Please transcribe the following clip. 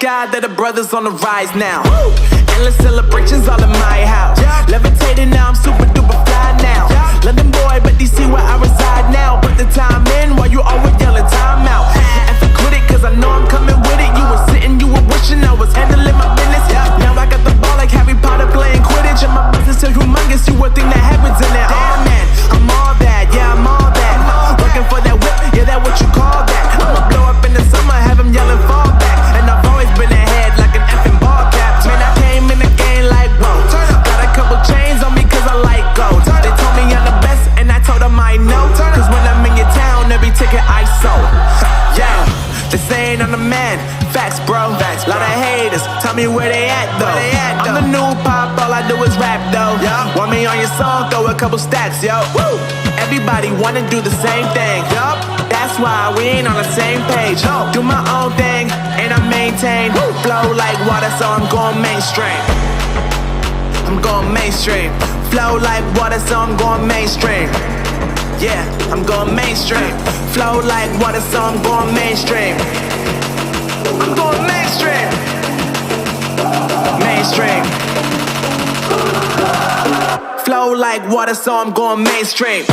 God that the brothers on the rise now. Endless celebrations all in my house. Levitating now, I'm super duper fly now. London boy, but DC where I reside now. Put the time in while you always yelling time out. And for quit it, cause I know I'm coming with it. You were sitting, you were wishing I was handling my business. Now I got the ball like Harry Potter playing Quidditch. And my business so humongous, you would think that happens in it. Oh man, I'm all that, yeah, I'm all that. Looking for that whip, yeah, that what you call that. I'ma blow up in the summer, have him yelling fall back. And I've always been ahead like an effing ball cap. Man, I came in the game like, whoa. Got a couple chains on me cause I like gold. They told me I'm the best and I told them I know. Cause when I'm in your town, every ticket I sold. Yeah, they saying I'm the man. Facts, bro. Lot of haters, tell me where they at though. I'm the new pop, all I do is rap though. Want me on your song, throw a couple stacks, yo. Woo! Everybody wanna do the same thing. That's why we ain't on the same page. Do my own thing and I maintain. Flow like water, so I'm going mainstream. I'm going mainstream. Flow like water, so I'm going mainstream. Yeah, I'm going mainstream. Flow like water, so I'm going mainstream. I'm going mainstream. Mainstream. Flow like water, so I'm going mainstream.